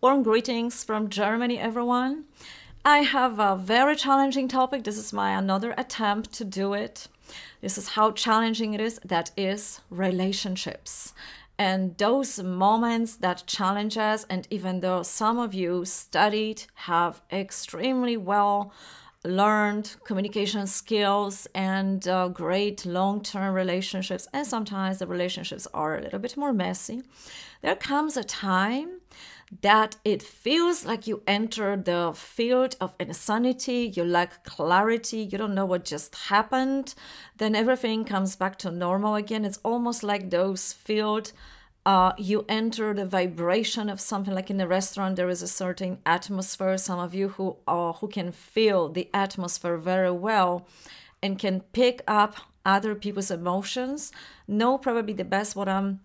Warm greetings from Germany, everyone. I have a very challenging topic. This is my another attempt to do it. This is how challenging it is. That is relationships. And those moments that challenge us, and even though some of you studied, have extremely well learned communication skills and great long-term relationships, and sometimes the relationships are a little bit more messy, there comes a time that it feels like you enter the field of insanity, you lack clarity, you don't know what just happened, then everything comes back to normal again. It's almost like those field, you enter the vibration of something, like in a restaurant, there is a certain atmosphere. Some of you who can feel the atmosphere very well and can pick up other people's emotions know probably the best what I'm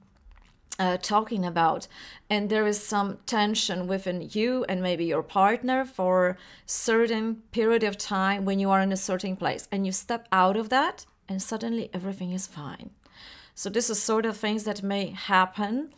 talking about. And there is some tension within you and maybe your partner for certain period of time when you are in a certain place, and you step out of that and suddenly everything is fine. So this is sort of things that may happen.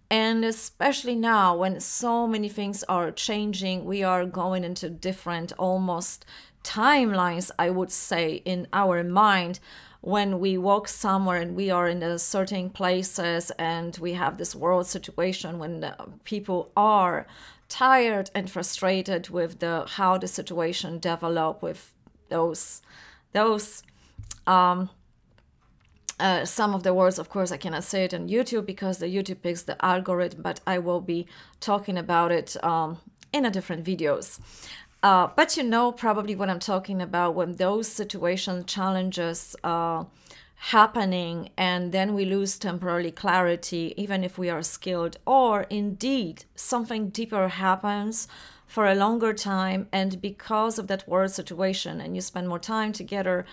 And especially now when so many things are changing, we are going into different almost timelines, I would say, in our mind. When we walk somewhere and we are in a certain places and we have this world situation when people are tired and frustrated with how the situation develop with some of the words, of course, I cannot say it on YouTube because the YouTube picks the algorithm, but I will be talking about it in a different videos. But you know probably what I'm talking about when those situation challenges happening and then we lose temporarily clarity, even if we are skilled, or indeed something deeper happens for a longer time, and because of that world situation and you spend more time together,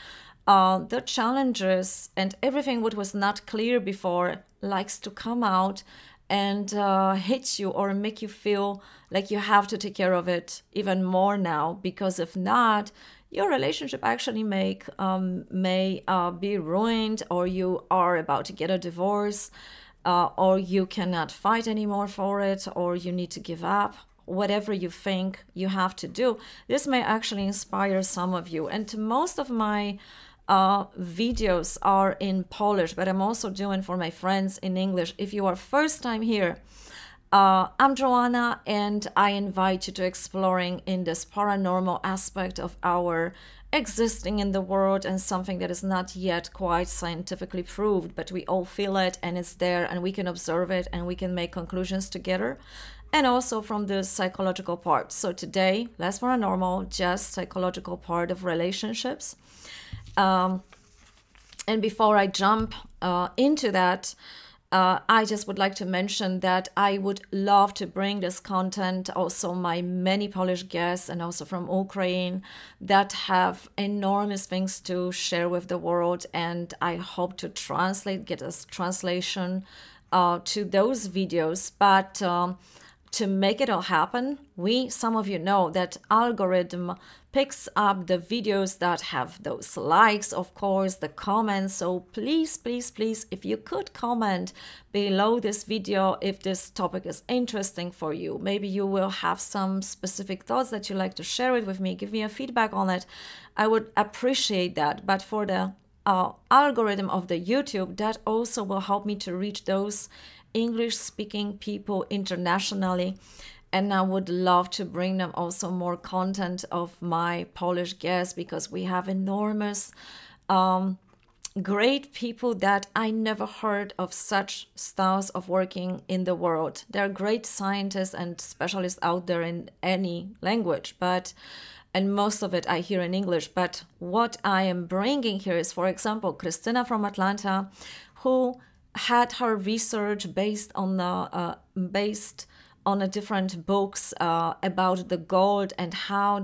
the challenges and everything what was not clear before likes to come out and hit you or make you feel like you have to take care of it even more now, because if not, your relationship actually may be ruined, or you are about to get a divorce, or you cannot fight anymore for it, or you need to give up. Whatever you think you have to do, this may actually inspire some of you. And most of my videos are in Polish, but I'm also doing for my friends in English. If you are first time here, I'm Joanna, and I invite you to exploring in this paranormal aspect of our existing in the world, and something that is not yet quite scientifically proved, but we all feel it and it's there and we can observe it and we can make conclusions together, and also from the psychological part. So today, less paranormal, just psychological part of relationships. And before I jump into that, I just would like to mention that I would love to bring this content, also my many Polish guests and also from Ukraine that have enormous things to share with the world, and I hope to get a translation to those videos. But to make it all happen, some of you know that algorithm picks up the videos that have those likes, of course, the comments. So please, please, please, if you could comment below this video if this topic is interesting for you. Maybe you will have some specific thoughts that you like to share it with me. Give me a feedback on it. I would appreciate that. But for the algorithm of the YouTube, that also will help me to reach those English-speaking people internationally, and I would love to bring them also more content of my Polish guests, because we have enormous great people that I never heard of such styles of working in the world. There are great scientists and specialists out there in any language, and most of it I hear in English. But what I am bringing here is, for example, Christina from Atlanta, who had her research based on a different books about the gold and how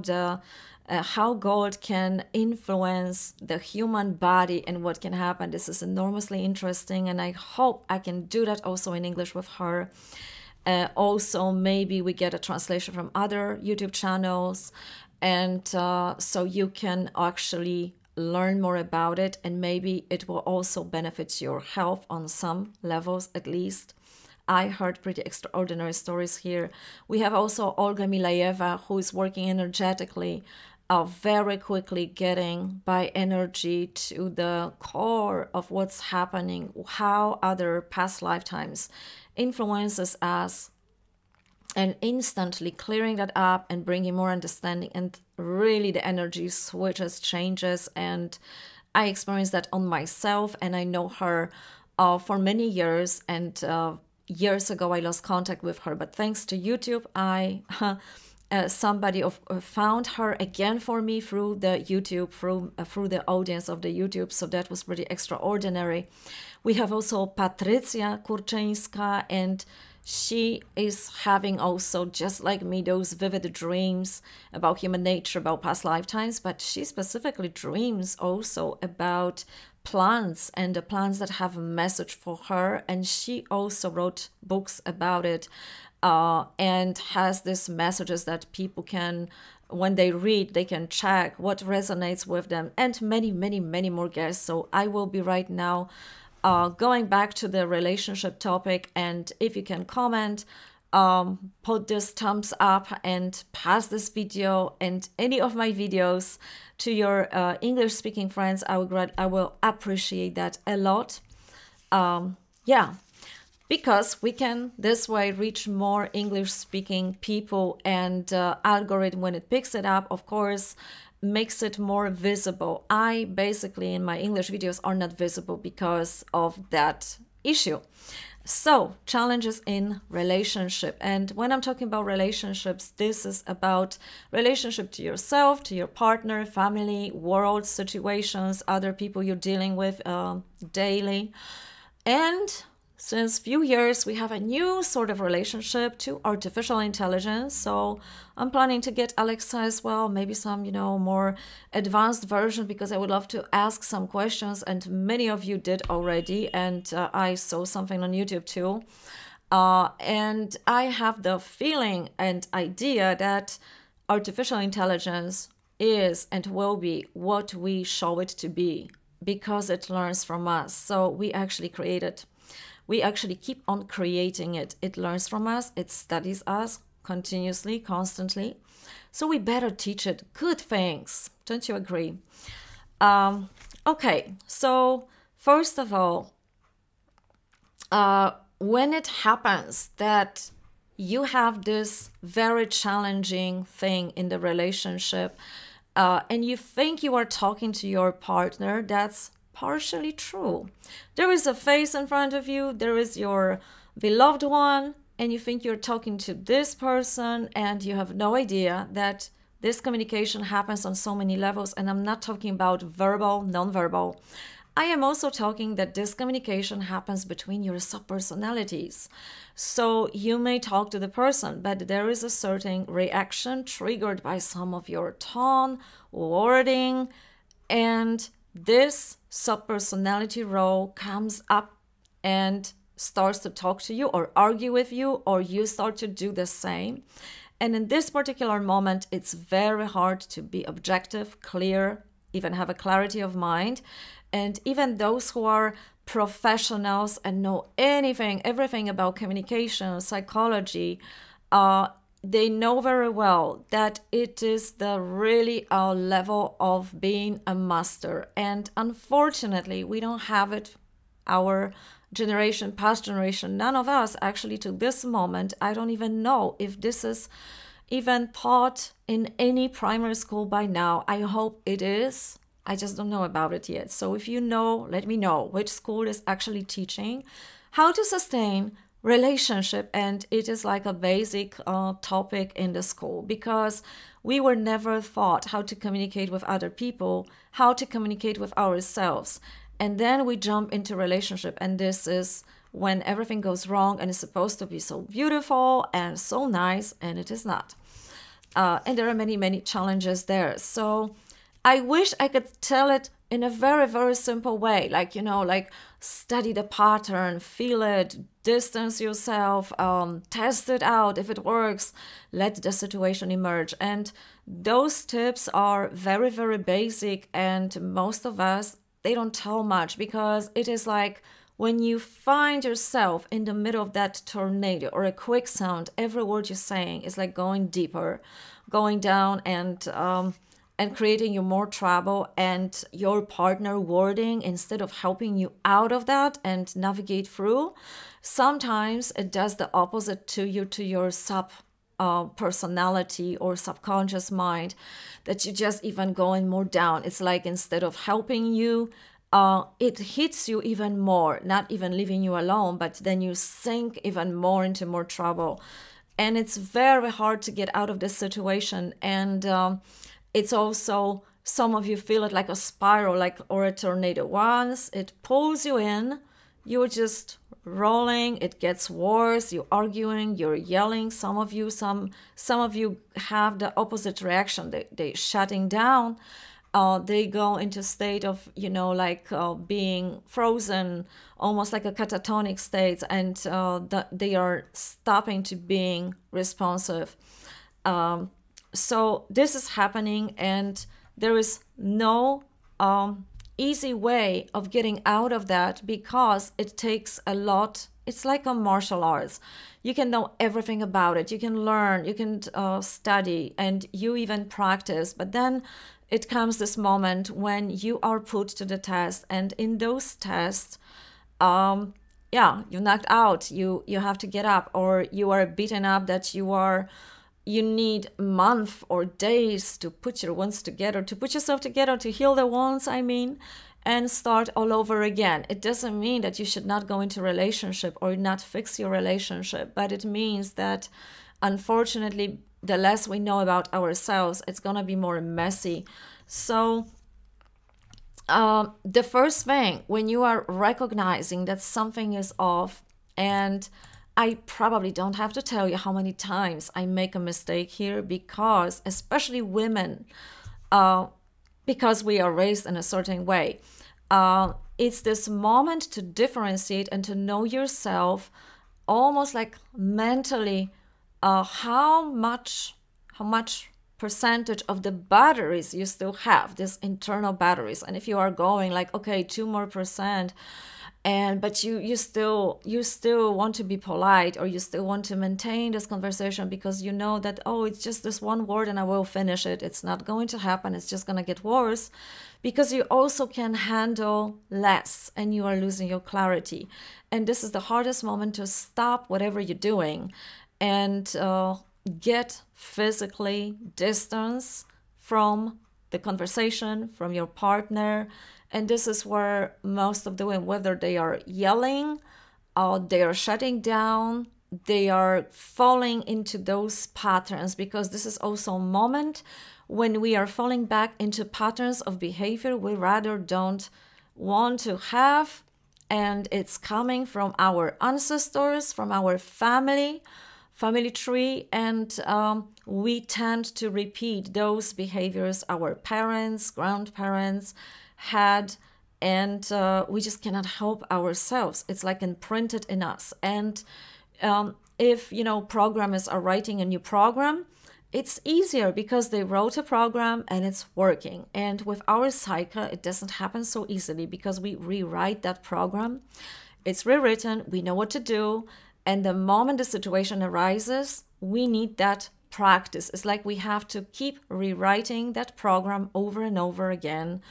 gold can influence the human body and what can happen. This is enormously interesting, and I hope I can do that also in English with her. Also, maybe we get a translation from other YouTube channels, and so you can actually learn more about it, and maybe it will also benefit your health on some levels at least. I heard pretty extraordinary stories here. We have also Olga Milaeva, who is working energetically, very quickly getting by energy to the core of what's happening, how other past lifetimes influences us, and instantly clearing that up and bringing more understanding, and really the energy switches, changes. And I experienced that on myself, and I know her for many years, and years ago I lost contact with her, but thanks to YouTube, I somebody found her again for me through the YouTube, through the audience of the YouTube. So that was pretty extraordinary. We have also Patrycja Kurczyńska, and she is having also, just like me, those vivid dreams about human nature, about past lifetimes, but she specifically dreams also about plants, and the plants that have a message for her. And she also wrote books about it, and has these messages that people can, when they read, they can check what resonates with them, and many, many, many more guests. So I will be right now going back to the relationship topic, and if you can comment, put this thumbs up and pass this video and any of my videos to your English speaking friends. I will appreciate that a lot. Yeah, because we can this way reach more English speaking people, and algorithm, when it picks it up, of course, makes it more visible. I basically, in my English videos, are not visible because of that issue. So, challenges in relationship. And when I'm talking about relationships, this is about relationship to yourself, to your partner, family, world, situations, other people you're dealing with daily. And since few years, we have a new sort of relationship to artificial intelligence. So I'm planning to get Alexa as well, maybe some, more advanced version, because I would love to ask some questions, and many of you did already, and I saw something on YouTube too. And I have the feeling and idea that artificial intelligence is and will be what we show it to be, because it learns from us. So we actually create it. We actually keep on creating it. It learns from us. It studies us continuously, constantly. So we better teach it good things. Don't you agree? Okay, so first of all, when it happens that you have this very challenging thing in the relationship, and you think you are talking to your partner, that's partially true. There is a face in front of you, there is your beloved one, and you think you're talking to this person, and you have no idea that this communication happens on so many levels. And I'm not talking about verbal, non-verbal. I am also talking that this communication happens between your subpersonalities. So you may talk to the person, but there is a certain reaction triggered by some of your tone, wording, and this subpersonality role comes up and starts to talk to you or argue with you, or you start to do the same. And in this particular moment, it's very hard to be objective, clear, even have a clarity of mind. And even those who are professionals and know everything about communication, psychology, they know very well that it is the really level of being a master. And unfortunately, we don't have it. Our generation, past generation, none of us actually to this moment. I don't even know if this is even taught in any primary school by now. I hope it is. I just don't know about it yet. So if you know, let me know which school is actually teaching how to sustain relationship, and it is like a basic topic in the school, because we were never taught how to communicate with other people, how to communicate with ourselves, and then we jump into relationship, and this is when everything goes wrong, and it's supposed to be so beautiful and so nice, and it is not. And there are many, many challenges there. So I wish I could tell it in a very, very simple way, like, like study the pattern, feel it, distance yourself, test it out. If it works, let the situation emerge. And those tips are very, very basic. And most of us, they don't tell much, because it is like when you find yourself in the middle of that tornado or a quicksand, every word you're saying is like going deeper, going down, and creating you more trouble, and your partner wording instead of helping you out of that and navigate through, sometimes it does the opposite to you, to your personality or subconscious mind, that you just even going more down. It's like instead of helping you, it hits you even more, not even leaving you alone, but then you sink even more into more trouble. And it's very hard to get out of this situation. And it's also, some of you feel it like a spiral, like, or a tornado. Once it pulls you in, you're just rolling, it gets worse, you're arguing, you're yelling. Some of you have the opposite reaction. They shutting down. They go into a state of, like being frozen, almost like a catatonic state, and they are stopping to being responsive. So this is happening, and there is no easy way of getting out of that, because it takes a lot. It's like a martial arts. You can know everything about it. You can learn, you can study, and you even practice. But then it comes this moment when you are put to the test, and in those tests, you're knocked out. You have to get up, or you are beaten up that you need months or days to put your wounds together, to put yourself together, to heal the wounds, and start all over again. It doesn't mean that you should not go into a relationship or not fix your relationship, but it means that, unfortunately, the less we know about ourselves, it's gonna be more messy. So the first thing, when you are recognizing that something is off, and I probably don't have to tell you how many times I make a mistake here, because especially women, because we are raised in a certain way, it's this moment to differentiate and to know yourself, almost like mentally, how much percentage of the batteries you still have, these internal batteries. And if you are going like, okay, 2% more, but you still want to be polite, or you still want to maintain this conversation because you know that, oh, it's just this one word and I will finish it. It's not going to happen. It's just going to get worse, because you also can handle less and you are losing your clarity. And this is the hardest moment to stop whatever you're doing and get physically distance from the conversation, from your partner. And this is where most of the women, whether they are yelling, they are shutting down, they are falling into those patterns, because this is also a moment when we are falling back into patterns of behavior we rather don't want to have. And it's coming from our ancestors, from our family tree, and we tend to repeat those behaviors our parents, grandparents had, and we just cannot help ourselves. It's like imprinted in us. And if programmers are writing a new program, it's easier because they wrote a program and it's working. And with our cycle, it doesn't happen so easily, because we rewrite that program. It's rewritten, we know what to do, and the moment the situation arises, we need that practice. It's like we have to keep rewriting that program over and over again,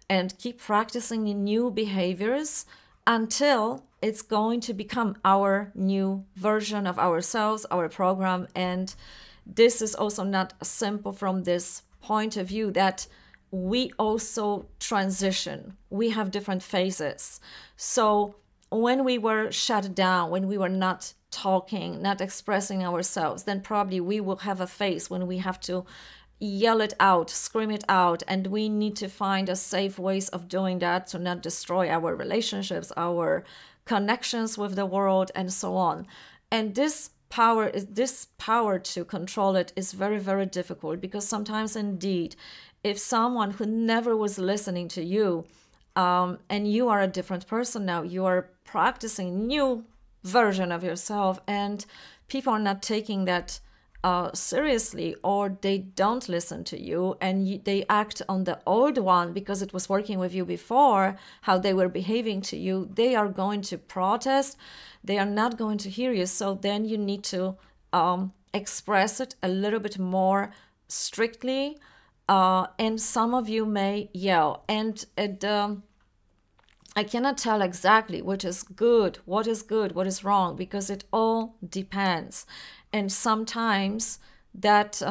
and keep practicing the new behaviors until it's going to become our new version of ourselves, our program. And this is also not simple from this point of view that we also transition. We have different phases. So when we were shut down, when we were not talking, not expressing ourselves, then probably we will have a phase when we have to yell it out, scream it out, and we need to find a safe ways of doing that to not destroy our relationships, our connections with the world, and so on. And this power to control it is very, very difficult, because sometimes indeed, if someone who never was listening to you, and you are a different person now, you are practicing new version of yourself, and people are not taking that seriously, or they don't listen to you and they act on the old one because it was working with you before, how they were behaving to you, they are going to protest. They are not going to hear you. So then you need to express it a little bit more strictly. And some of you may yell. And I cannot tell exactly what is good, what is wrong, because it all depends. And sometimes that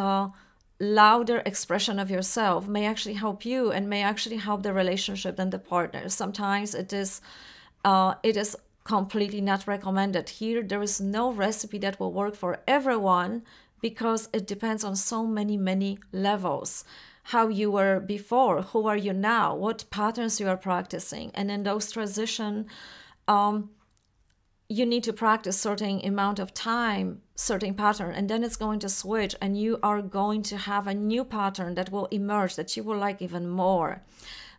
louder expression of yourself may actually help you and may actually help the relationship and the partner. Sometimes it is completely not recommended. Here, there is no recipe that will work for everyone because it depends on so many levels. How you were before, who are you now, what patterns you are practicing. And in those transition, you need to practice certain amount of time, certain pattern, and then it's going to switch and you are going to have a new pattern that will emerge that you will like even more.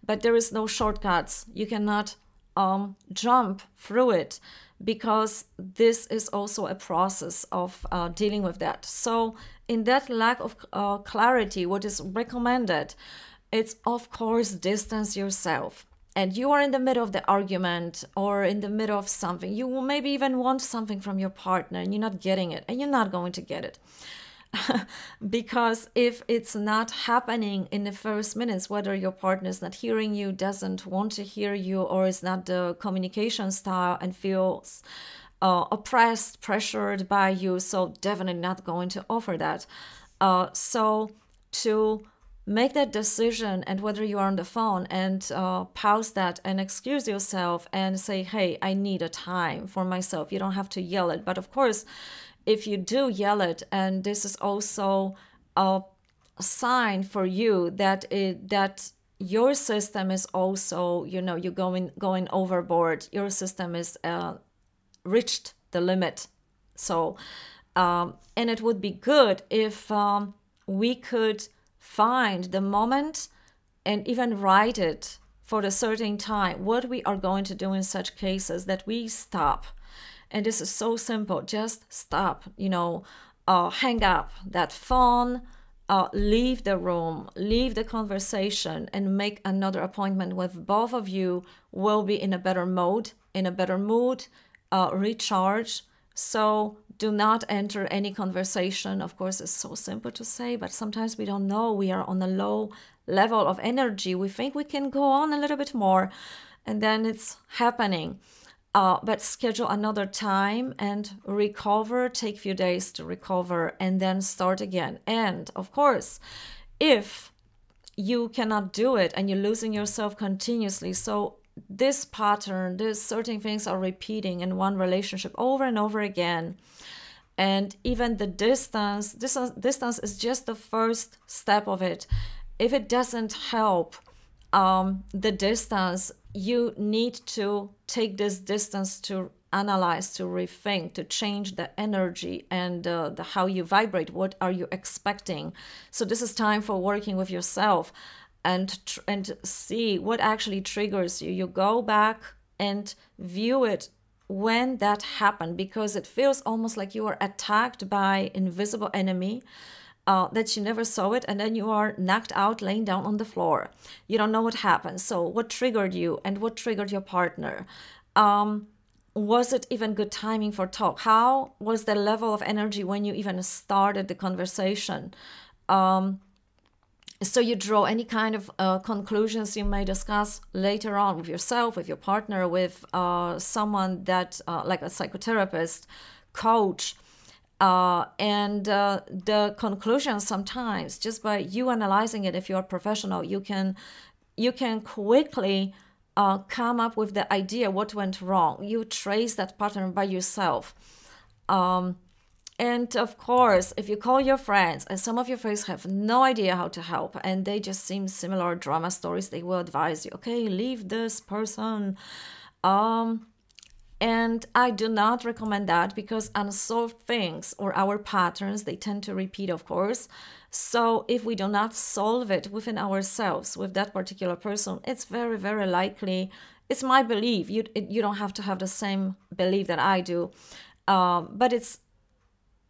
But there is no shortcuts. You cannot jump through it, because this is also a process of dealing with that. So in that lack of clarity, what is recommended, it's of course distance yourself. And you are in the middle of the argument or in the middle of something. You will maybe even want something from your partner and you're not getting it, and you're not going to get it. Because if it's not happening in the first minutes, whether your partner is not hearing you, doesn't want to hear you, or is not the communication style and feels oppressed, pressured by you, so definitely not going to offer that. So to make that decision, and whether you are on the phone, and pause that and excuse yourself and say, hey, I need a time for myself. You don't have to yell it. But of course, if you do yell it, and this is also a sign for you that that your system is also, you know, you're going overboard. Your system is reached the limit. So, and it would be good if we could find the moment and even write it for a certain time, what we are going to do in such cases, that we stop. And this is so simple. Just stop, you know, hang up that phone, leave the room, leave the conversation, and make another appointment with both of you. Will be in a better mode, in a better mood, recharge. So do not enter any conversation. Of course, it's so simple to say, but sometimes we don't know. We are on a low level of energy. We think we can go on a little bit more, and then it's happening. But schedule another time and recover, take a few days to recover, and then start again. And of course, if you cannot do it and you're losing yourself continuously, so this pattern, these certain things are repeating in one relationship over and over again, and even the distance is just the first step of it. If it doesn't help, the distance, you need to take this distance to analyze, to rethink, to change the energy and the how you vibrate. What are you expecting? So this is time for working with yourself and see what actually triggers you. You go back and view it when that happened, because it feels almost like you were attacked by invisible enemy. That you never saw it, and then you are knocked out, laying down on the floor. You don't know what happened. So what triggered you, and what triggered your partner? Was it even good timing for talk? How was the level of energy when you even started the conversation? So you draw any kind of conclusions you may discuss later on with yourself, with your partner, with someone that, like a psychotherapist, coach. And the conclusion, sometimes just by you analyzing it, if you're a professional, you can quickly come up with the idea what went wrong. You trace that pattern by yourself. And of course, if you call your friends, and some of your friends have no idea how to help, and they just seem similar drama stories, they will advise you, okay, leave this person. And I do not recommend that, because unsolved things or our patterns, they tend to repeat, of course. So if we do not solve it within ourselves with that particular person, it's very, very likely, it's my belief, you don't have to have the same belief that I do, but it's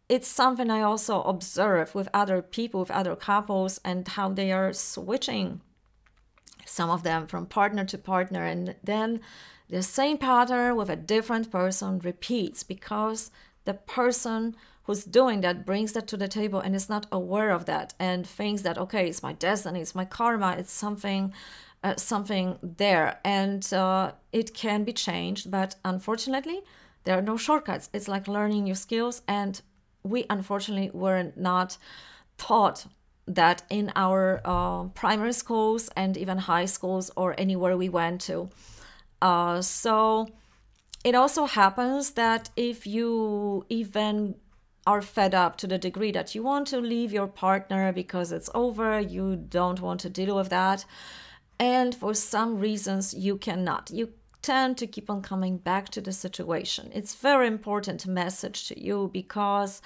it's something I also observe with other people, with other couples, and how they are switching, some of them from partner to partner, and then the same pattern with a different person repeats because the person who's doing that brings that to the table and is not aware of that and thinks that, okay, it's my destiny, it's my karma, it's something there, and it can be changed, but unfortunately there are no shortcuts. It's like learning new skills, and we unfortunately were not taught that in our primary schools and even high schools or anywhere we went to. So it also happens that if you even are fed up to the degree that you want to leave your partner because it's over, you don't want to deal with that, and for some reasons you cannot, you tend to keep on coming back to the situation. It's very important message to you because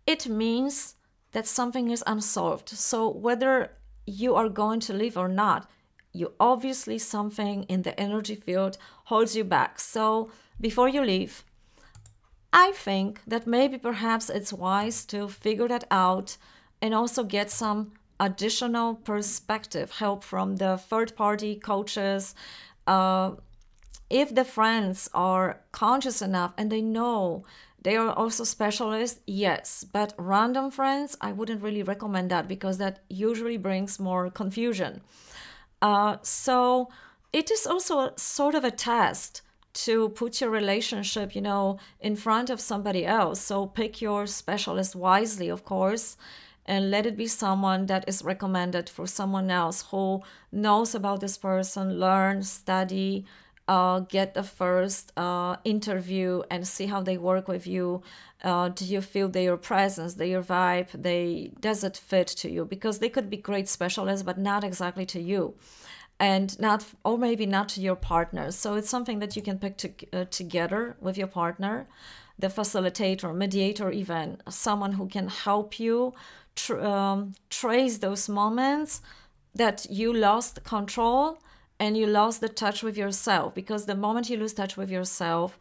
it means that something is unsolved. So whether you are going to leave or not, you obviously something in the energy field holds you back. So before you leave, I think that maybe perhaps it's wise to figure that out and also get some additional perspective, help from the third-party coaches. If the friends are conscious enough and they know they are also specialists, yes, but random friends, I wouldn't really recommend that because that usually brings more confusion. So it is also sort of a test to put your relationship, in front of somebody else. So pick your specialist wisely, of course, and let it be someone that is recommended for someone else who knows about this person, learn, study, get the first interview and see how they work with you. Do you feel their presence, their vibe, does it fit to you? Because they could be great specialists, but not exactly to you, and not, or maybe not to your partner. So it's something that you can pick together with your partner, the facilitator, mediator, even someone who can help you trace those moments that you lost control and you lost the touch with yourself. Because the moment you lose touch with yourself,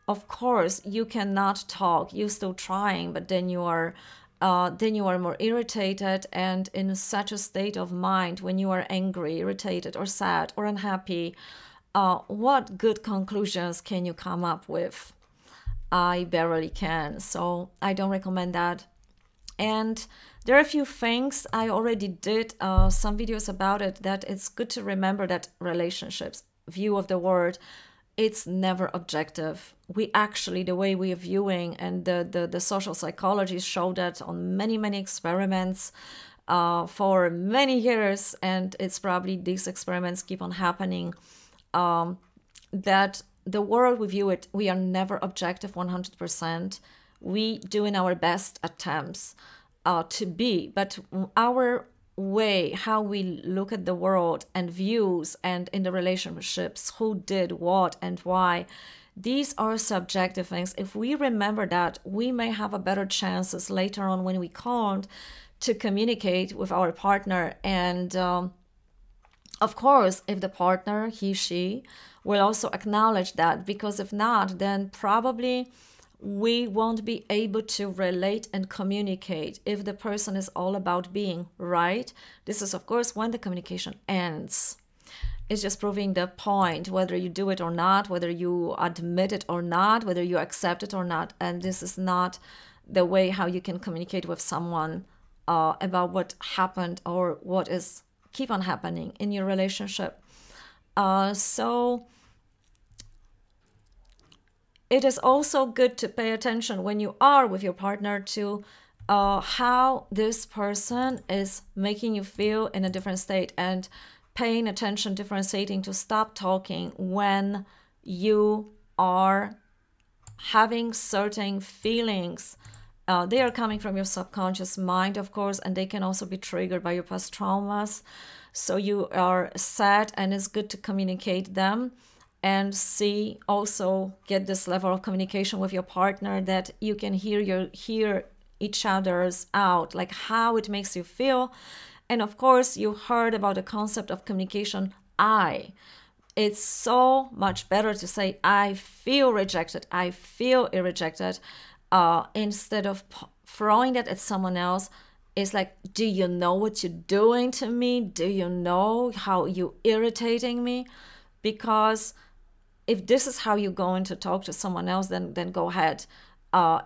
of course, you cannot talk. You're still trying, but then you are more irritated and in such a state of mind when you are angry, irritated, or sad, or unhappy. What good conclusions can you come up with? I barely can, so I don't recommend that. And there are a few things I already did some videos about it, that it's good to remember that relationships, view of the world, it's never objective. We actually, the way we are viewing, and the social psychologists show that on many, many experiments for many years, and it's probably these experiments keep on happening, that the world we view it, we are never objective 100%. We do in our best attempts to be, but our way, how we look at the world and views and in the relationships, who did what and why, these are subjective things. If we remember that, we may have a better chances later on when we can't to communicate with our partner. And of course, if the partner, he, she, will also acknowledge that, because if not, then probably we won't be able to relate and communicate if the person is all about being right. This is, of course, when the communication ends. It's just proving the point, whether you do it or not, whether you admit it or not, whether you accept it or not. And this is not the way how you can communicate with someone about what happened or what is keep on happening in your relationship. So it is also good to pay attention when you are with your partner to how this person is making you feel in a different state, and paying attention, differentiating, to stop talking when you are having certain feelings. They are coming from your subconscious mind, of course, and they can also be triggered by your past traumas. So you are sad, and it's good to communicate them. And see, also get this level of communication with your partner that you can hear each other's out, like how it makes you feel. And of course, you heard about the concept of communication I. It's so much better to say, I feel rejected, I feel rejected, instead of throwing that at someone else is like, do you know what you're doing to me? Do you know how you're irritating me? Because if this is how you're going to talk to someone else, then go ahead.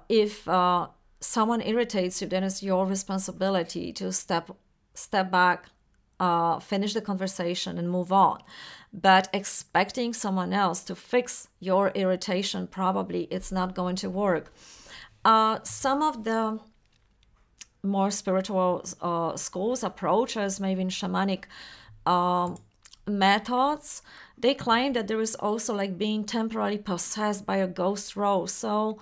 If someone irritates you, then it's your responsibility to step back, finish the conversation and move on. But expecting someone else to fix your irritation, probably it's not going to work. Some of the more spiritual schools, approaches, maybe in shamanic methods, they claim that there is also like being temporarily possessed by a ghost role. So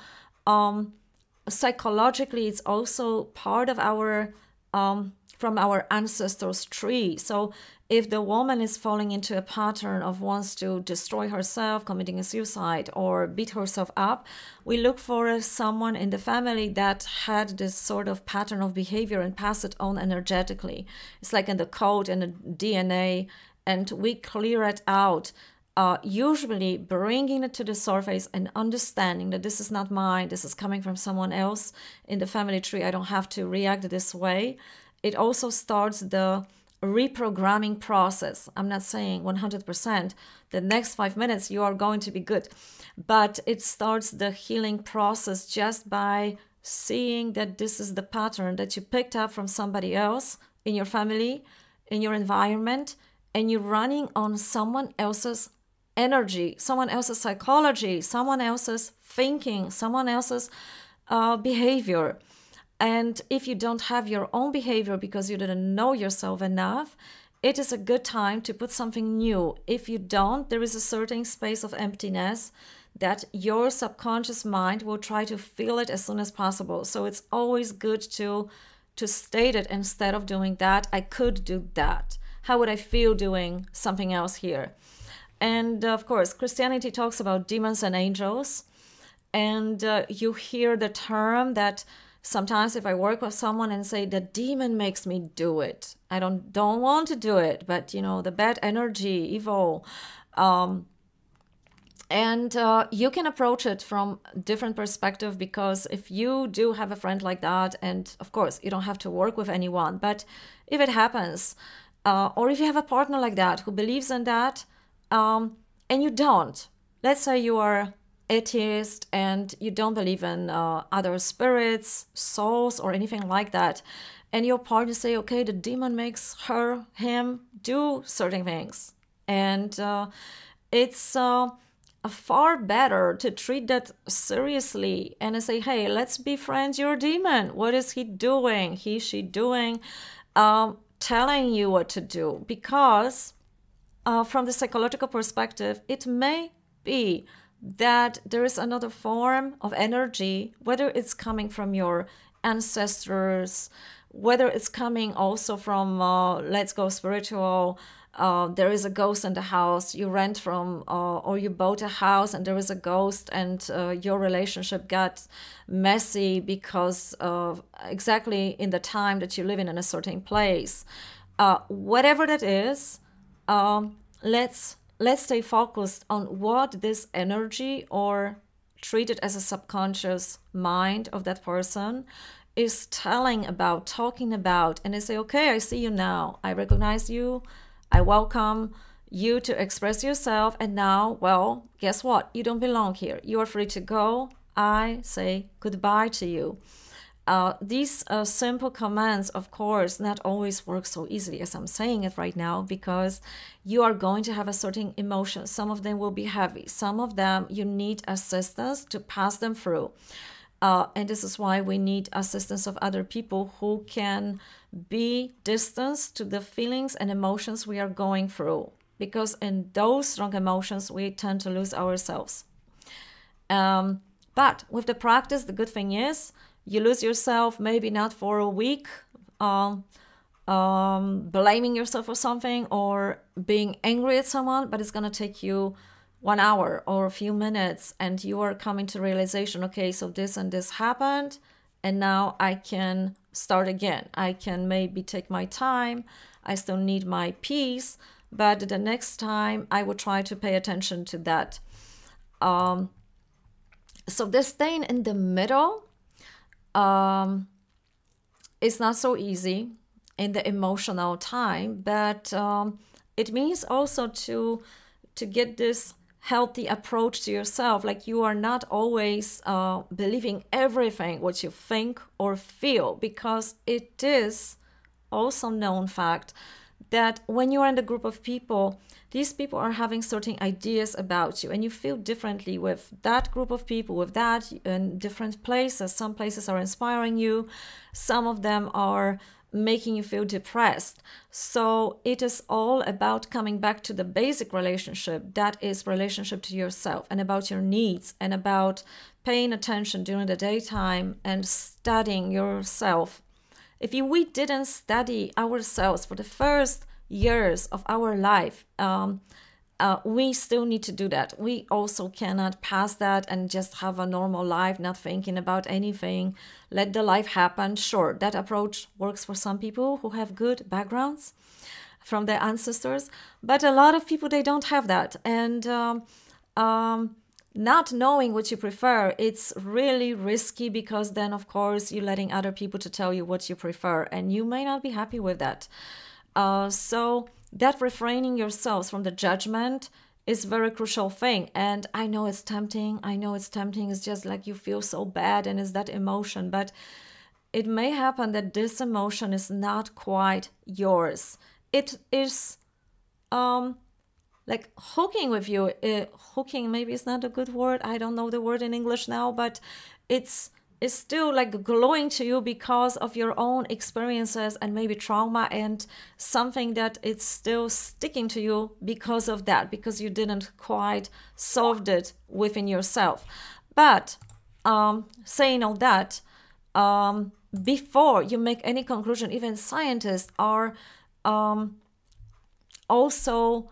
psychologically, it's also part of our from our ancestors' tree. So if the woman is falling into a pattern of wants to destroy herself, committing a suicide, or beat herself up, we look for someone in the family that had this sort of pattern of behavior and pass it on energetically. It's like in the code and the DNA, and we clear it out. Usually bringing it to the surface and understanding that this is not mine, this is coming from someone else in the family tree. I don't have to react this way. It also starts the reprogramming process. I'm not saying 100% the next 5 minutes you are going to be good, but it starts the healing process just by seeing that this is the pattern that you picked up from somebody else in your family, in your environment, and you're running on someone else's energy, someone else's psychology, someone else's thinking, someone else's behavior. And if you don't have your own behavior because you didn't know yourself enough, it is a good time to put something new. If you don't, there is a certain space of emptiness that your subconscious mind will try to fill it as soon as possible. So it's always good to state it instead of doing that. I could do that. How would I feel doing something else here? And of course, Christianity talks about demons and angels. And you hear the term that sometimes if I work with someone and say the demon makes me do it, I don't want to do it, but you know, the bad energy, evil. And you can approach it from different perspective, because if you do have a friend like that, and of course you don't have to work with anyone, but if it happens, or if you have a partner like that who believes in that, and you don't, let's say you are atheist and you don't believe in other spirits, souls, or anything like that, and your partner say, okay, the demon makes him do certain things, and it's far better to treat that seriously and say, hey, let's be friends, you're a demon, what is he doing, she doing, telling you what to do, because from the psychological perspective, it may be that there is another form of energy, whether it's coming from your ancestors, whether it's coming also from, let's go spiritual, there is a ghost in the house you rent from, or you bought a house and there is a ghost, and your relationship got messy because of exactly in the time that you live in a certain place. Whatever that is, let's stay focused on what this energy, or treat it as a subconscious mind of that person, is telling about, talking about, and they say, okay, I see you now, I recognize you, I welcome you to express yourself, and now, well, guess what? You don't belong here. You are free to go. I say goodbye to you. These simple commands, of course, not always work so easily as I'm saying it right now, because you are going to have a certain emotion. Some of them will be heavy. Some of them you need assistance to pass them through. And this is why we need assistance of other people who can be distanced to the feelings and emotions we are going through. Because in those strong emotions, we tend to lose ourselves. But with the practice, the good thing is, you lose yourself, maybe not for a week, blaming yourself for something or being angry at someone, but it's going to take you 1 hour or a few minutes, and you are coming to realization, okay, so this and this happened, and now I can start again. I can maybe take my time. I still need my peace, but the next time I will try to pay attention to that. So this staying in the middle, It's not so easy in the emotional time, but it means also to get this healthy approach to yourself. Like, you are not always believing everything what you think or feel, because it is also known fact that when you are in a group of people, these people are having certain ideas about you, and you feel differently with that group of people, with that in different places. Some places are inspiring you, some of them are making you feel depressed. So it is all about coming back to the basic relationship, that is relationship to yourself, and about your needs, and about paying attention during the daytime and studying yourself. If we didn't study ourselves for the first years of our life, we still need to do that. We also cannot pass that and just have a normal life, not thinking about anything, let the life happen. Sure, that approach works for some people who have good backgrounds from their ancestors, but a lot of people, they don't have that. And not knowing what you prefer, it's really risky, because then of course you're letting other people to tell you what you prefer, and you may not be happy with that. So that refraining yourselves from the judgment is a very crucial thing. And I know it's tempting. It's just like you feel so bad, and it's that emotion, but it may happen that this emotion is not quite yours. It is like hooking with you. Hooking maybe is not a good word. I don't know the word in English now, but it's still like glowing to you because of your own experiences and maybe trauma, and something that it's still sticking to you because of that, because you didn't quite solved it within yourself. But saying all that, before you make any conclusion, even scientists are also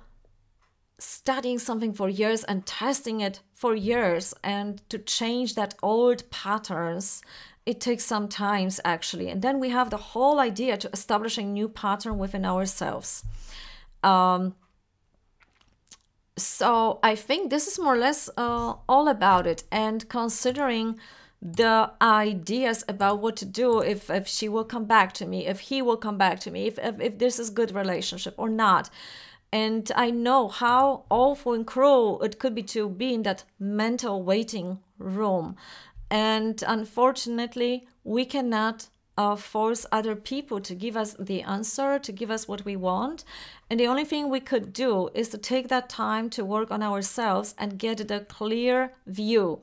studying something for years and testing it for years, and to change that old patterns, it takes some time actually. And then we have the whole idea to establishing new pattern within ourselves. So I think this is more or less all about it, and considering the ideas about what to do if she will come back to me, if he will come back to me, if this is good relationship or not. And I know how awful and cruel it could be to be in that mental waiting room. And unfortunately, we cannot force other people to give us the answer, to give us what we want. And the only thing we could do is to take that time to work on ourselves and get the clear view.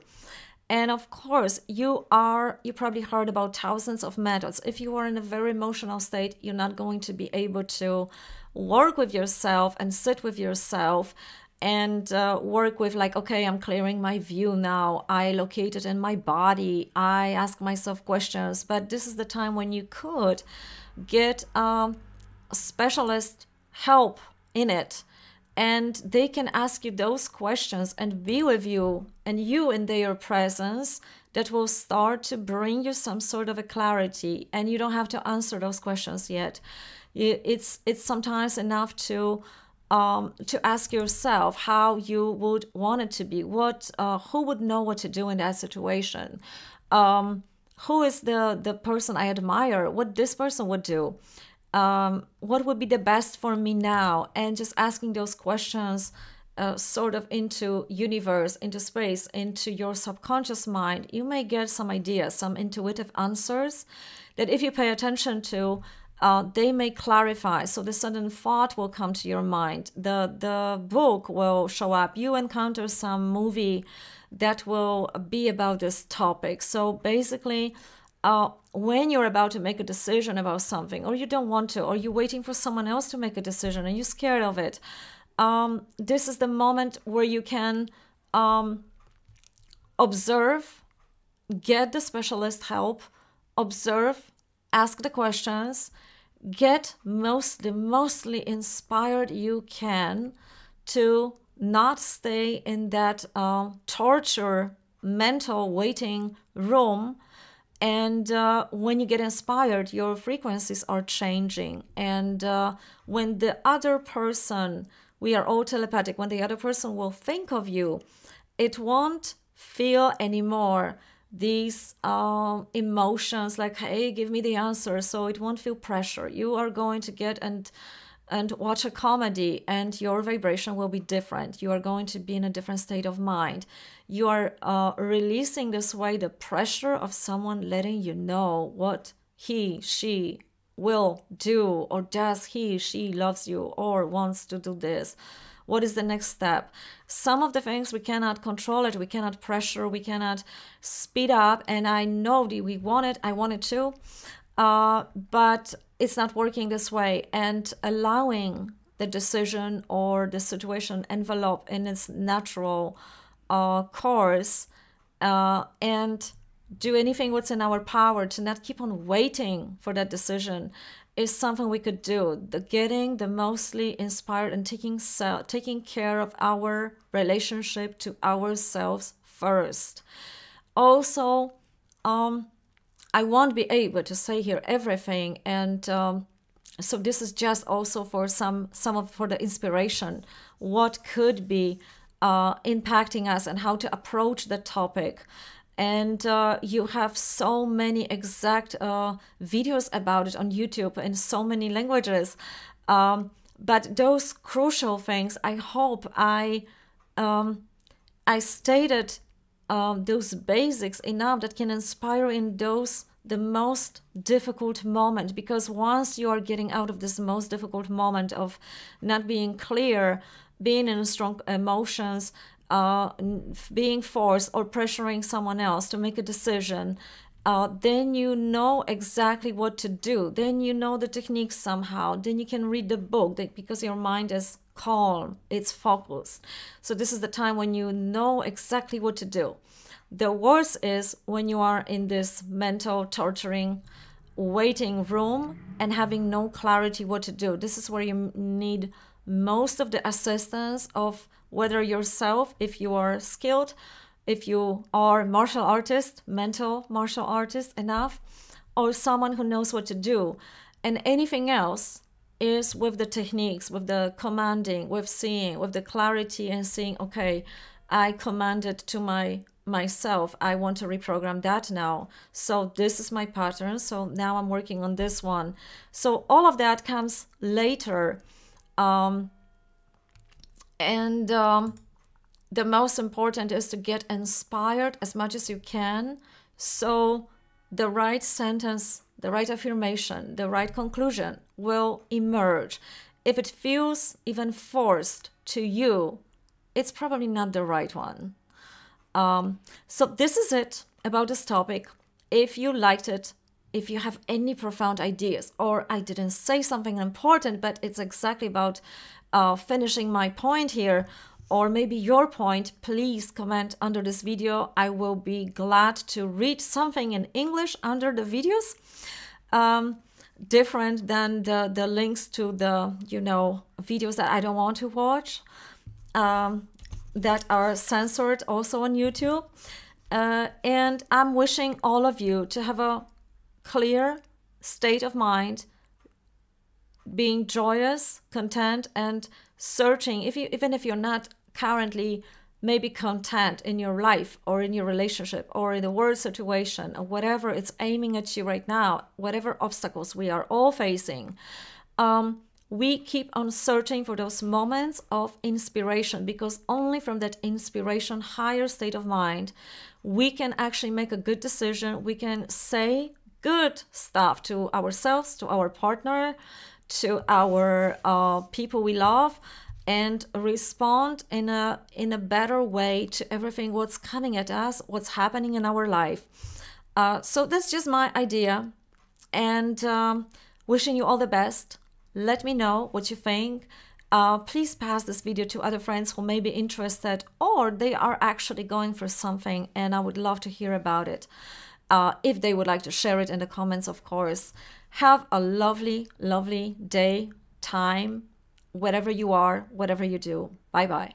And of course, you probably heard about thousands of methods. If you are in a very emotional state, you're not going to be able to work with yourself and sit with yourself and work with like, okay, I'm clearing my view now. I locate it in my body. I ask myself questions. But this is the time when you could get specialist help in it. And they can ask you those questions and be with you, and you in their presence, that will start to bring you some sort of a clarity. And you don't have to answer those questions yet. It's sometimes enough to ask yourself how you would want it to be. Who would know what to do in that situation? Who is the person I admire? What this person would do? What would be the best for me now? And just asking those questions sort of into universe, into space, into your subconscious mind, you may get some ideas, some intuitive answers that if you pay attention to, they may clarify. So the sudden thought will come to your mind. The book will show up. You encounter some movie that will be about this topic. So basically, when you're about to make a decision about something, or you don't want to, or you're waiting for someone else to make a decision and you're scared of it, this is the moment where you can observe, get the specialist help, observe, ask the questions, get mostly inspired you can to not stay in that torture mental waiting room. And when you get inspired, your frequencies are changing. And when the other person, we are all telepathic, when the other person will think of you, it won't feel anymore these emotions like, hey, give me the answer, so it won't feel pressure. You are going to get and watch a comedy, and your vibration will be different. You are going to be in a different state of mind. You are releasing this way the pressure of someone letting you know what he, she will do, or does he, she loves you or wants to do this. What is the next step? Some of the things we cannot control it, we cannot pressure, we cannot speed up. And I know that we want it, I want it too, but it's not working this way. And allowing the decision or the situation envelope in its natural course, and do anything what's in our power to not keep on waiting for that decision is something we could do. The getting the mostly inspired and taking care of our relationship to ourselves first. Also, I won't be able to say here everything, and so this is just also for for the inspiration, what could be impacting us and how to approach the topic. And you have so many exact videos about it on YouTube in so many languages. But those crucial things, I hope I stated those basics enough that can inspire in the most difficult moment. Because once you are getting out of this most difficult moment of not being clear, being in strong emotions, being forced or pressuring someone else to make a decision, then you know exactly what to do. Then you know the techniques somehow. Then you can read the book because your mind is calm, it's focused. So this is the time when you know exactly what to do. The worst is when you are in this mental torturing waiting room and having no clarity what to do. This is where you need most of the assistance of whether yourself, if you are skilled, if you are martial artist, mental martial artist enough, or someone who knows what to do. And anything else is with the techniques, with the commanding, with seeing, with the clarity and seeing, okay, I commanded to myself, I want to reprogram that now. So this is my pattern. So now I'm working on this one. So all of that comes later. The most important is to get inspired as much as you can, so the right sentence, the right affirmation, the right conclusion will emerge. If it feels even forced to you, it's probably not the right one. So this is it about this topic. If you liked it, if you have any profound ideas, or I didn't say something important, but it's exactly about finishing my point here, or maybe your point, please comment under this video. I will be glad to read something in English under the videos, different than the links to the, videos that I don't want to watch, that are censored also on YouTube. And I'm wishing all of you to have a clear state of mind, being joyous, content, and searching. Even if you're not currently maybe content in your life or in your relationship or in the world situation or whatever it's aiming at you right now, whatever obstacles we are all facing, we keep on searching for those moments of inspiration, because only from that inspiration, higher state of mind, we can actually make a good decision. We can say good stuff to ourselves, to our partner, to our people we love, and respond in a better way to everything what's coming at us, what's happening in our life. So that's just my idea, and wishing you all the best. Let me know what you think. Please pass this video to other friends who may be interested, or they are actually going for something, and I would love to hear about it. If they would like to share it in the comments, of course. Have a lovely, lovely day, time, wherever you are, whatever you do. Bye-bye.